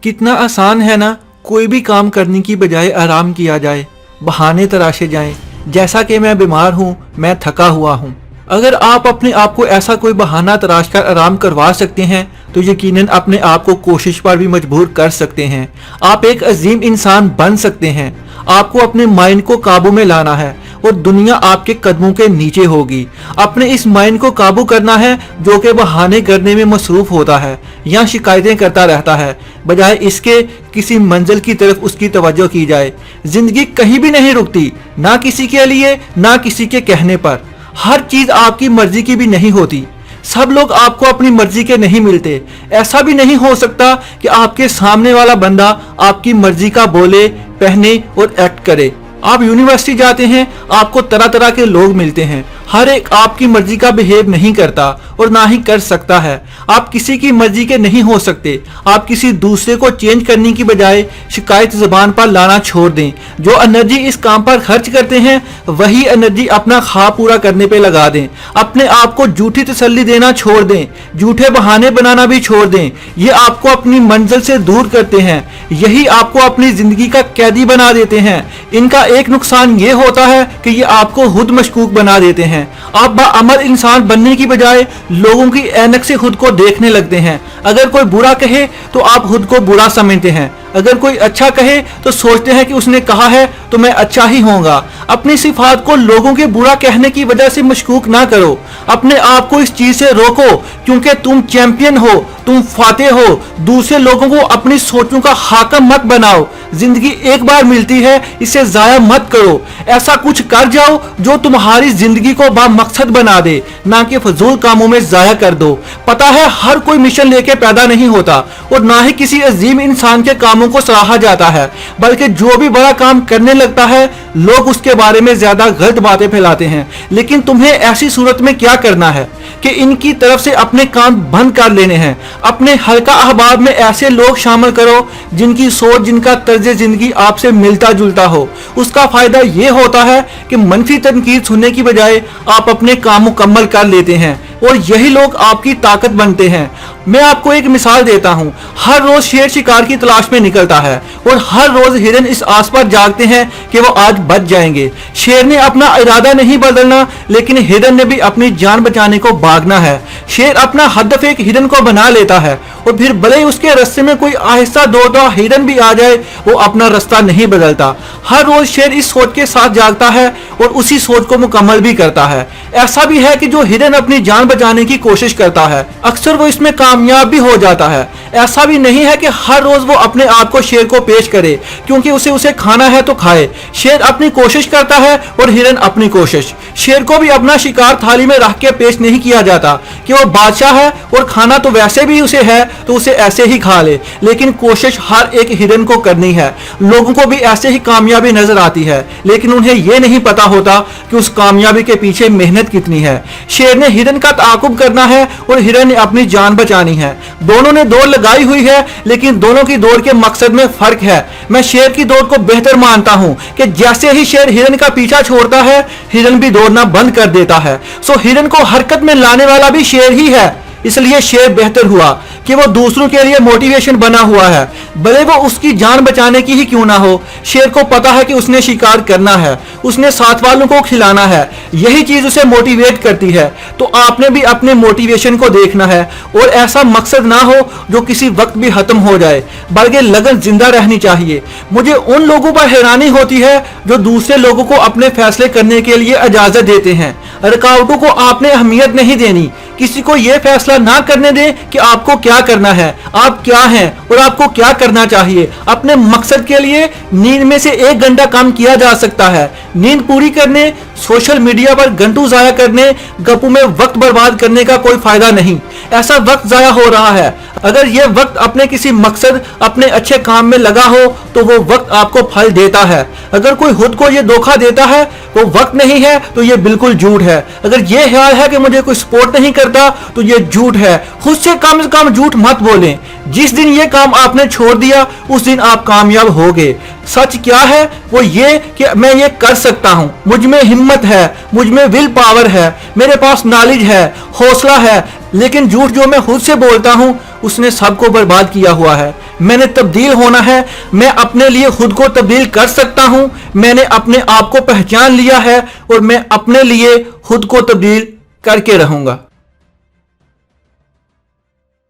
कितना आसान है ना, कोई भी काम करने की बजाय आराम किया जाए, बहाने तराशे जाएं, जैसा कि मैं बीमार हूँ, मैं थका हुआ हूँ। अगर आप अपने आप को ऐसा कोई बहाना तराश कर आराम करवा सकते हैं तो यकीनन अपने आप को कोशिश पर भी मजबूर कर सकते हैं। आप एक अजीम इंसान बन सकते हैं। आपको अपने माइंड को काबू में लाना है और दुनिया आपके कदमों के नीचे होगी। अपने इस माइंड को काबू करना है जो कि बहाने करने में मसरूफ होता है या शिकायतें करता रहता है, बजाय इसके किसी मंजिल की तरफ उसकी तवज्जो की जाए। जिंदगी कहीं भी नहीं रुकती, ना किसी के लिए ना किसी के कहने पर। हर चीज आपकी मर्जी की भी नहीं होती। सब लोग आपको अपनी मर्जी के नहीं मिलते। ऐसा भी नहीं हो सकता कि आपके सामने वाला बंदा आपकी मर्जी का बोले, पहने और एक्ट करे। आप यूनिवर्सिटी जाते हैं, आपको तरह तरह के लोग मिलते हैं। हर एक आपकी मर्जी का बिहेव नहीं करता और ना ही कर सकता है। आप किसी की मर्जी के नहीं हो सकते। आप किसी दूसरे को चेंज करने की बजाय शिकायत जुबान पर लाना छोड़ दें। जो एनर्जी इस काम पर खर्च करते हैं वही एनर्जी अपना ख्वाब पूरा करने पे लगा दें। अपने आप को झूठी तसल्ली देना छोड़ दें, झूठे बहाने बनाना भी छोड़ दें। ये आपको अपनी मंजिल से दूर करते हैं, यही आपको अपनी जिंदगी का कैदी बना देते हैं। इनका एक नुकसान ये होता है कि ये आपको खुद मशकूक बना देते हैं। आप बाअमल इंसान बनने की बजाय लोगों की ऐनक से खुद को देखने लगते हैं। अगर कोई बुरा कहे तो आप खुद को बुरा समझते हैं, अगर कोई अच्छा कहे तो सोचते हैं कि उसने कहा है तो मैं अच्छा ही होऊंगा। अपनी सिफात को लोगों के बुरा कहने की वजह से मशकूक ना करो। अपने आप को इस चीज से रोको, क्योंकि तुम चैंपियन हो, तुम फातेह हो। दूसरे लोगों को अपनी सोचों का हाकम मत बनाओ। जिंदगी एक बार मिलती है, इसे जाया मत करो। ऐसा कुछ कर जाओ जो तुम्हारी जिंदगी को बामकसद बना दे, ना कि फजूल कामों में जाया कर दो। पता है हर कोई मिशन लेके पैदा नहीं होता और ना ही किसी अजीम इंसान के कामों को सराहा जाता है, बल्कि जो भी बड़ा काम करने लगता है लोग उसके बारे में ज्यादा गलत बातें फैलाते हैं। लेकिन तुम्हें ऐसी सूरत में क्या करना है कि इनकी तरफ से अपने कान बंद कर लेने हैं। अपने हल्का अहबाब में ऐसे लोग शामिल करो जिनकी सोच, जिनका तर्ज जिंदगी आपसे मिलता जुलता हो। उसका फायदा ये होता है कि मनफी तनकीद सुनने की बजाय आप अपने काम मुकम्मल कर लेते हैं और यही लोग आपकी ताकत बनते हैं। मैं आपको एक मिसाल देता हूँ। हर रोज शेर शिकार की तलाश में निकलता है और हर रोज हिरन इस आस पर जागते हैं कि वो आज बच जाएंगे। शेर ने अपना इरादा नहीं बदलना, लेकिन हिरन ने भी अपनी जान बचाने को भागना है। शेर अपना हदफ एक हिरन को बना लेता है और फिर भले ही उसके रास्ते में कोई आहिस्ता दौड़ता हिरन भी आ जाए, वो अपना रास्ता नहीं बदलता। हर रोज शेर इस सोच के साथ जागता है और उसी सोच को मुकम्मल भी करता है। ऐसा भी है कि जो हिरन अपनी जान बचाने की कोशिश करता है अक्सर वो इसमें कामयाब भी हो जाता है। ऐसा भी नहीं है कि हर रोज वो अपने आप को शेर को पेश करे, क्योंकि उसे खाना है तो खाए। शेर अपनी कोशिश करता है और हिरन अपनी कोशिश। शेर को भी अपना शिकार थाली में रख के पेश नहीं किया जाता कि वो बादशाह है और खाना तो वैसे भी उसे है तो उसे ऐसे ही खा ले, लेकिन कोशिश हर एक हिरन को करनी है। लोगों को भी ऐसे ही कामयाबी नजर आती है, लेकिन उन्हें यह नहीं पता होता कि उस कामयाबी के पीछे मेहनत कितनी है। शेर ने हिरन का ताकुब करना है और हिरन ने अपनी जान बचानी है। दोनों ने दौड़ लगाई हुई है, लेकिन दोनों की दौड़ के मकसद में फर्क है। मैं शेर की दौड़ को बेहतर मानता हूं कि जैसे ही शेर हिरन का पीछा छोड़ता है, हिरन भी दौड़ना बंद कर देता है। सो हिरन को हरकत में लाने वाला भी शेर ही है। इसलिए शेर बेहतर हुआ कि वो दूसरों के लिए मोटिवेशन बना हुआ है, भले वो उसकी जान बचाने की ही क्यों ना हो। शेर को पता है कि उसने शिकार करना है, उसने साथ वालों को खिलाना है, यही चीज उसे मोटिवेट करती है। तो आपने भी अपने मोटिवेशन को देखना है और ऐसा मकसद ना हो जो किसी वक्त भी खत्म हो जाए, बल्कि लगन जिंदा रहनी चाहिए। मुझे उन लोगों पर हैरानी होती है जो दूसरे लोगों को अपने फैसले करने के लिए इजाजत देते हैं। रुकावटों को आपने अहमियत नहीं देनी। किसी को यह फैसला ना करने दें कि आपको क्या करना है, आप क्या हैं और आपको क्या करना चाहिए। अपने मकसद के लिए नींद में से 1 घंटा कम किया जा सकता है। नींद पूरी करने, सोशल मीडिया पर घंटों जाया करने, गप्पों में वक्त बर्बाद करने का कोई फायदा नहीं। ऐसा वक्त जाया हो रहा है। अगर यह वक्त अपने किसी मकसद, अपने अच्छे काम में लगा हो तो वो वक्त आपको फल देता है। अगर कोई खुद को ये धोखा देता है वो वक्त नहीं है तो ये बिल्कुल झूठ है। अगर ये ख्याल है कि मुझे कोई सपोर्ट नहीं करता तो ये झूठ है। खुद से कम झूठ मत बोलें। जिस दिन ये काम आपने छोड़ दिया उस दिन आप कामयाब होगे। सच क्या है वो ये कि मैं ये कर सकता हूँ, मुझ में हिम्मत है, मुझ में विल पावर है, मेरे पास नॉलेज है, हौसला है। लेकिन झूठ जो मैं खुद से बोलता हूँ उसने सबको बर्बाद किया हुआ है। میں نے تبدیل ہونا ہے، میں اپنے لیے خود کو تبدیل کر سکتا ہوں، میں نے اپنے آپ کو پہچان لیا ہے اور میں اپنے لیے خود کو تبدیل کر کے رہوں گا۔